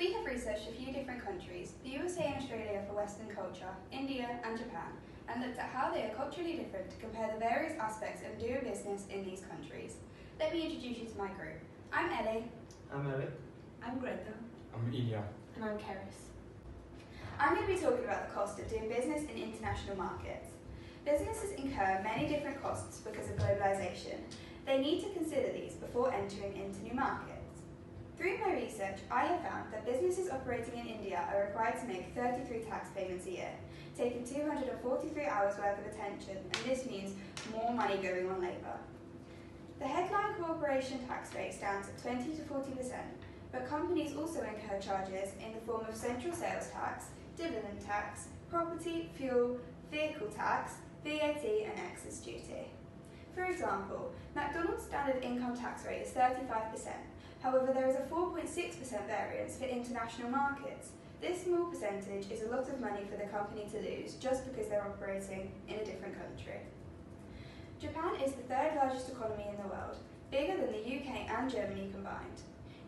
We have researched a few different countries, the USA and Australia for Western culture, India and Japan, and looked at how they are culturally different to compare the various aspects of doing business in these countries. Let me introduce you to my group. I'm Ellie. I'm Eric. I'm Greta. I'm Ilya. And I'm Keris. I'm going to be talking about the cost of doing business in international markets. Businesses incur many different costs because of globalisation. They need to consider these before entering into new markets. Through my research, I have found that businesses operating in India are required to make 33 tax payments a year, taking 243 hours worth of attention, and this means more money going on labour. The headline corporation tax rate stands at 20 to 40%, but companies also incur charges in the form of central sales tax, dividend tax, property, fuel, vehicle tax, VAT and excess duty. For example, McDonald's standard income tax rate is 35%, however there is a 4.6% variance for international markets. This small percentage is a lot of money for the company to lose just because they're operating in a different country. Japan is the third largest economy in the world, bigger than the UK and Germany combined.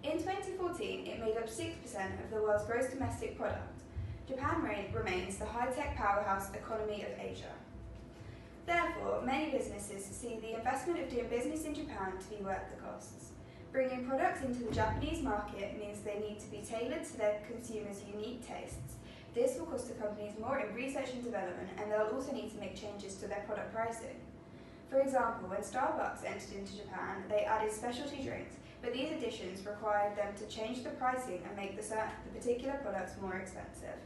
In 2014, it made up 6% of the world's gross domestic product. Japan remains the high-tech powerhouse economy of Asia. Therefore, many businesses see the investment of doing business in Japan to be worth the costs. Bringing products into the Japanese market means they need to be tailored to their consumers' unique tastes. This will cost the companies more in research and development, and they'll also need to make changes to their product pricing. For example, when Starbucks entered into Japan, they added specialty drinks, but these additions required them to change the pricing and make the particular products more expensive.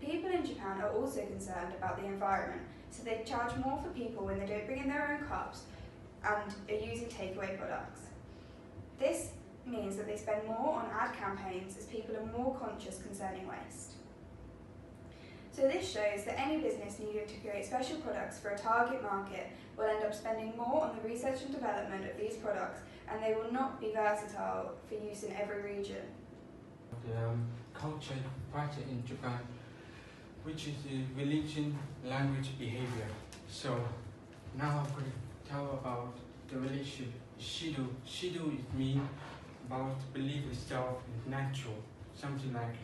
People in Japan are also concerned about the environment, so they charge more for people when they don't bring in their own cups and are using takeaway products. This means that they spend more on ad campaigns as people are more conscious concerning waste. So this shows that any business needing to create special products for a target market will end up spending more on the research and development of these products, and they will not be versatile for use in every region. The culture practice in Japan, which is the religion, language, behavior. So now I'm going to tell about the relationship. Shido. Shido is mean about belief itself is natural, something like,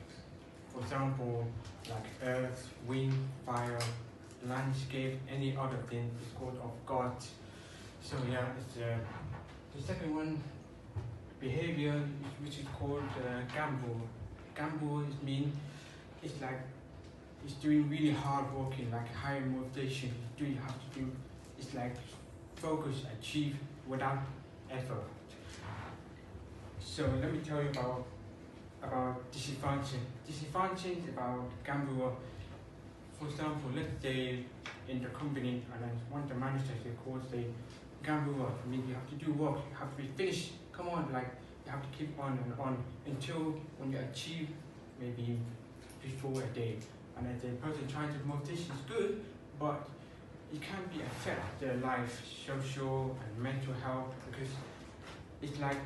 for example, like earth, wind, fire, landscape, any other thing is called of God. So yeah, it's the second one, behavior, which is called gambo. Gambo is mean it's like it's doing really hard working, like high motivation. You have to do. It's like focus, achieve without effort. So let me tell you about disadvantage. Disadvantage about gamble. For example, let's say in the company, and then one of the managers they call say gamble. I mean, you have to do work. You have to be finished. Come on, like you have to keep on and on until when you achieve maybe before a day. And then the person trying to motivation is good, but it can be affect their life, social and mental health, because it's like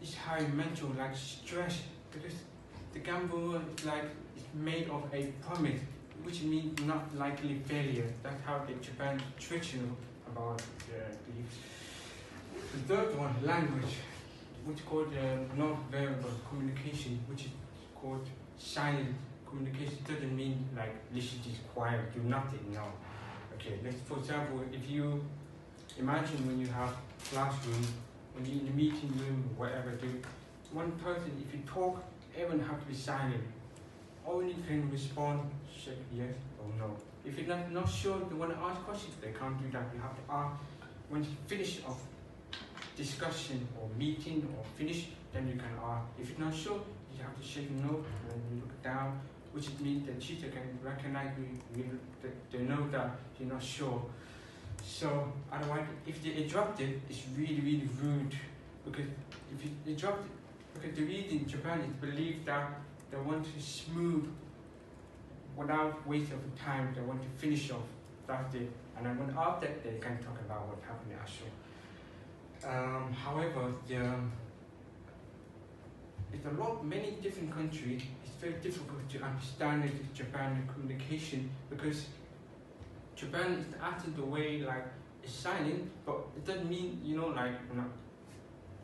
it's high mental like stress, because the gamble is like it's made of a promise, which means not likely failure. That's how the Japan traditional about the third one, language, which is called non-verbal communication, which is called silent communication. Doesn't mean like listen is quiet, do nothing, no. Okay, let's, for example, if you imagine when you have classroom, when you're in the meeting room, whatever, one person, if you talk, everyone have to be silent. Only can respond, say yes or no. If you're not sure, you want to ask questions, they can't do that. You have to ask, when you finish of discussion or meeting or finish, then you can ask. If you're not sure, you have to shake no, and then you look down, which means the teacher can recognize you, they know that you're not sure. So otherwise, if they interrupt it, it's really, really rude. Because if you interrupt it, because the reason in Japan is believed that they want to smooth without waste of time, they want to finish off, that's it. And then when after they can talk about what happened actually. However, it's many different countries. It's very difficult to understand the Japan communication, because Japan is acting the way like it's silent, but it doesn't mean like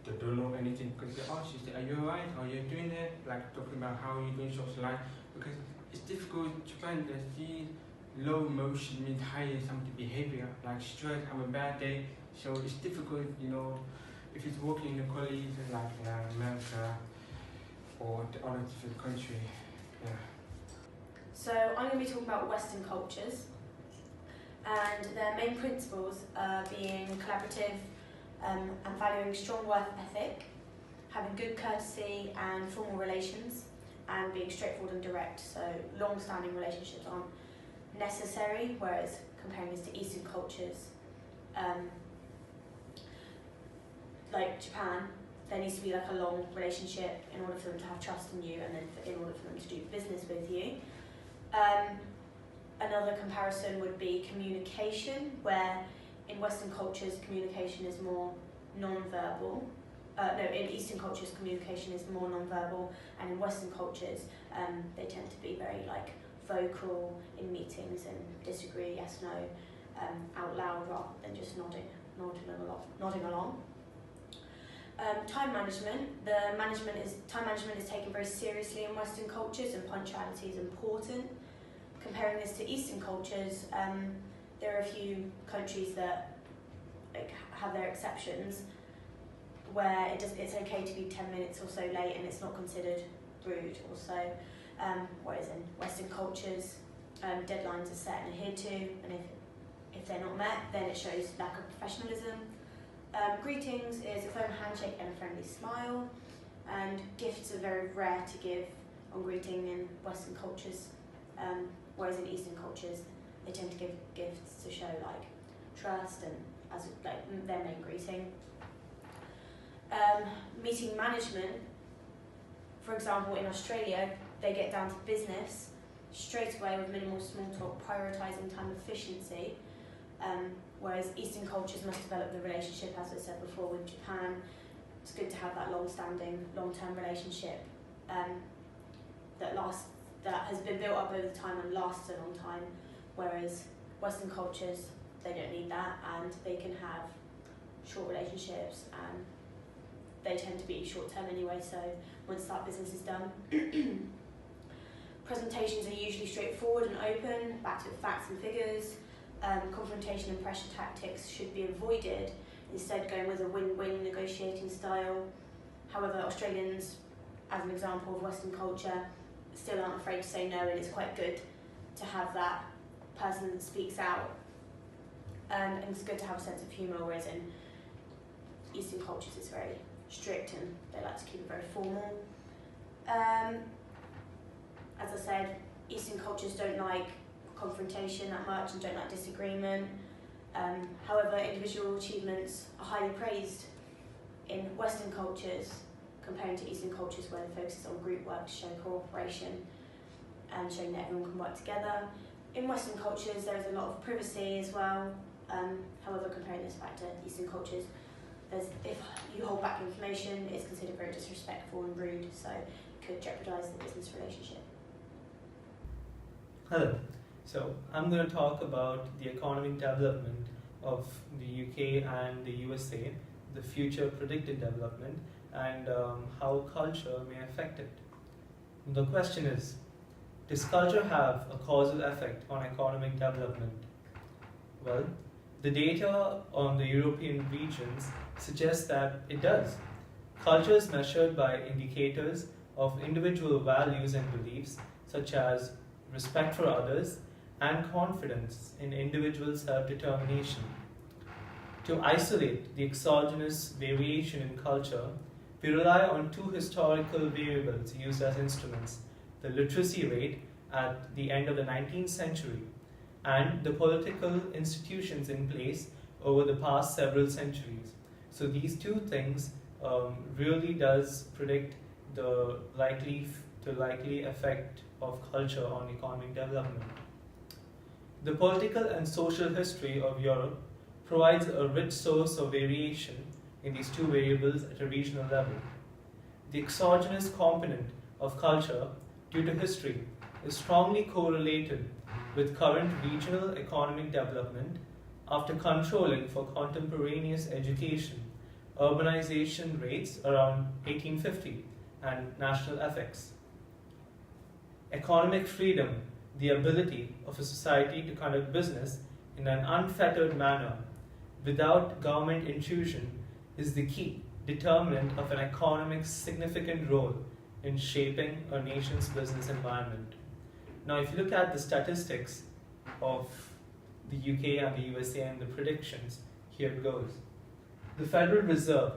they don't know anything because they ask you, are you alright? Are you doing it? Like talking about how you're doing social life because it's difficult in Japan. There's the low emotion means higher some behavior like stress, have a bad day. So it's difficult, you know, if it's working in the colleagues like America or the other different country. Yeah. So I'm going to be talking about Western cultures, and their main principles being collaborative and valuing strong work ethic, having good courtesy and formal relations, and being straightforward and direct. So long-standing relationships aren't necessary, whereas comparing this to Eastern cultures, like Japan, there needs to be like a long relationship in order for them to have trust in you, and then in order for them to do business with you. Another comparison would be communication, where in Western cultures communication is more non-verbal. In Eastern cultures communication is more non-verbal, and in Western cultures they tend to be very like vocal in meetings and disagree, yes, no, out loud rather than just nodding along. Time management. Time management is taken very seriously in Western cultures, and punctuality is important. Comparing this to Eastern cultures, there are a few countries that have their exceptions, where it's okay to be 10 minutes or so late and it's not considered rude or so. Whereas in Western cultures, deadlines are set and adhered to, and if they're not met, then it shows lack of professionalism. Greetings is a firm handshake and a friendly smile, and gifts are very rare to give on greeting in Western cultures, whereas in Eastern cultures they tend to give gifts to show like trust and as like their main greeting. Meeting management, for example, in Australia, they get down to business straight away with minimal small talk, prioritising time efficiency. Whereas Eastern cultures must develop the relationship, as I said before, with Japan. It's good to have that long-standing, long-term relationship that has been built up over time and lasts a long time. Whereas Western cultures, they don't need that, and they can have short relationships, and they tend to be short-term anyway. So once that business is done, presentations are usually straightforward and open, backed with facts and figures. Confrontation and pressure tactics should be avoided, instead going with a win-win negotiating style. However, Australians, as an example of Western culture, still aren't afraid to say no, and it's quite good to have that person that speaks out. And it's good to have a sense of humour, whereas in Eastern cultures it's very strict and they like to keep it very formal. As I said, Eastern cultures don't like confrontation that much and don't like disagreement. However, individual achievements are highly praised in Western cultures comparing to Eastern cultures, where the focus is on group work to show cooperation and showing that everyone can work together. In Western cultures there is a lot of privacy as well. However, comparing this back to Eastern cultures, if you hold back information, it's considered very disrespectful and rude, so it could jeopardise the business relationship. Hello. So I'm going to talk about the economic development of the UK and the USA, the future predicted development, and how culture may affect it. The question is, does culture have a causal effect on economic development? Well, the data on the European regions suggests that it does. Culture is measured by indicators of individual values and beliefs, such as respect for others and confidence in individual self-determination. To isolate the exogenous variation in culture, we rely on two historical variables used as instruments: the literacy rate at the end of the 19th century and the political institutions in place over the past several centuries. So these two things really does predict the likely effect of culture on economic development. The political and social history of Europe provides a rich source of variation in these two variables at a regional level. The exogenous component of culture, due to history, is strongly correlated with current regional economic development after controlling for contemporaneous education, urbanization rates around 1850, and national ethics. Economic freedom, the ability of a society to conduct business in an unfettered manner without government intrusion, is the key determinant of an economic's significant role in shaping a nation's business environment. Now, if you look at the statistics of the UK and the USA and the predictions, here it goes. The Federal Reserve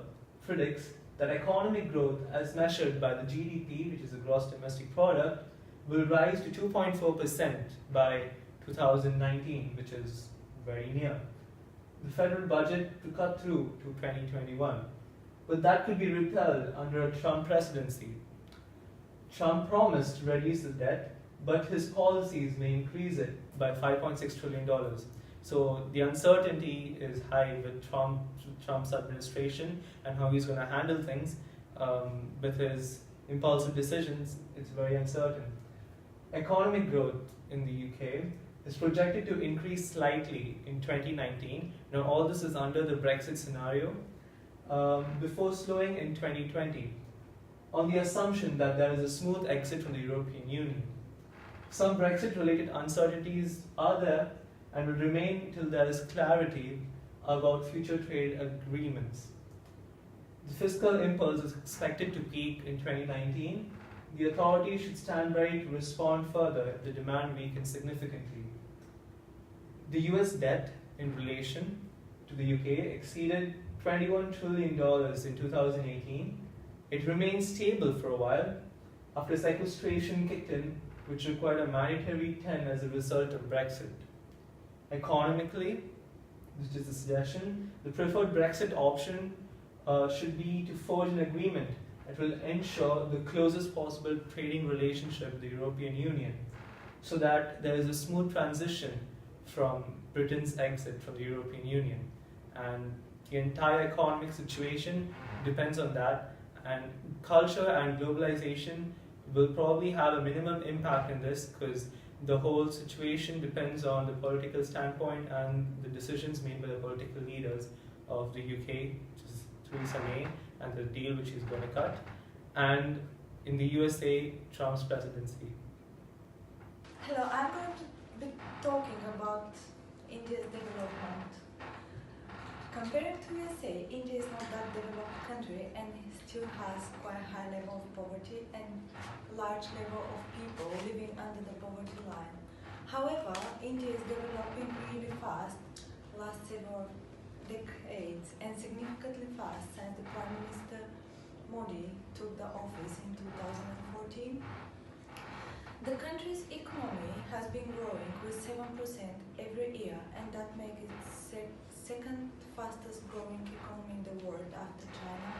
predicts that economic growth as measured by the GDP, which is the gross domestic product, will rise to 2.4% by 2019, which is very near. The federal budget to cut through to 2021, but that could be repelled under a Trump presidency. Trump promised to reduce the debt, but his policies may increase it by $5.6 trillion. So the uncertainty is high with Trump's administration and how he's going to handle things. With his impulsive decisions, it's very uncertain. Economic growth in the UK is projected to increase slightly in 2019. Now, all this is under the Brexit scenario, before slowing in 2020, on the assumption that there is a smooth exit from the European Union. Some Brexit-related uncertainties are there and will remain till there is clarity about future trade agreements. The fiscal impulse is expected to peak in 2019. The authorities should stand ready to respond further if the demand weakens significantly. The US debt in relation to the UK exceeded $21 trillion in 2018. It remained stable for a while after sequestration kicked in, which required a mandatory 10 as a result of Brexit. Economically, which is a suggestion, the preferred Brexit option should be to forge an agreement that will ensure the closest possible trading relationship with the European Union, so that there is a smooth transition from Britain's exit from the European Union. And the entire economic situation depends on that, and culture and globalization will probably have a minimum impact in this, because the whole situation depends on the political standpoint and the decisions made by the political leaders of the UK, which is Theresa May, and the deal which she's going to cut, and in the USA, Trump's presidency. Hello, I'm going to be talking about India's development. Compared to USA, India is not that developed country and still has quite a high level of poverty and large level of people living under the poverty line. However, India is developing really fast last several decades and significantly fast since the Prime Minister Modi took the office in 2014. The country's economy has been growing with 7% every year, and that makes it second fastest growing economy in the world after China.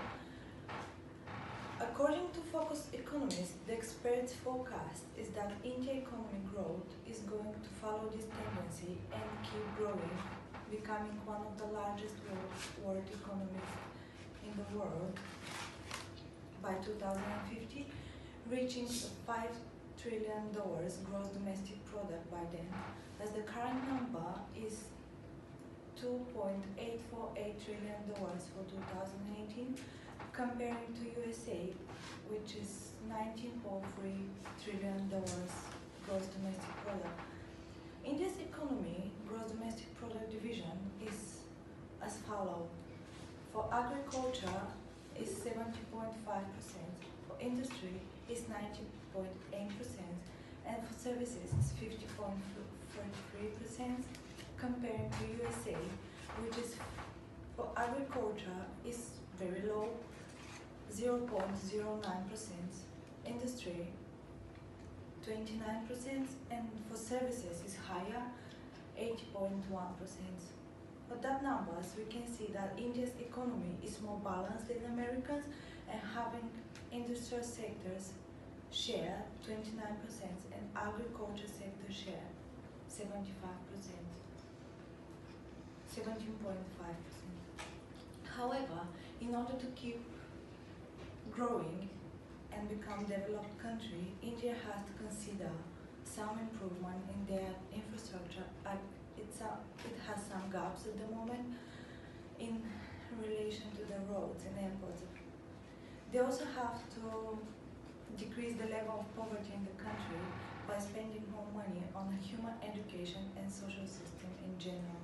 According to Focus Economists, the experts' forecast is that India's economic growth is going to follow this tendency and keep growing, becoming one of the largest world economies in the world by 2050, reaching $5 trillion gross domestic product by then, as the current number is $2.848 trillion for 2018, comparing to USA, which is $19.3 trillion gross domestic product. India's economy gross domestic product division is as follows. For agriculture is 70.5%, for industry is 90.8%, and for services is 50.43%, comparing to USA, which is for agriculture is very low, 0.09%, industry 29%, and for services is higher, 8.1%. But that numbers, we can see that India's economy is more balanced than Americans, and having industrial sectors share 29% and agriculture sector share 17.5%. However, in order to keep growing and become developed country, India has to consider some improvement in their infrastructure. It has some gaps at the moment in in relation to the roads and airports. They also have to decrease the level of poverty in the country by spending more money on human education and social system in general.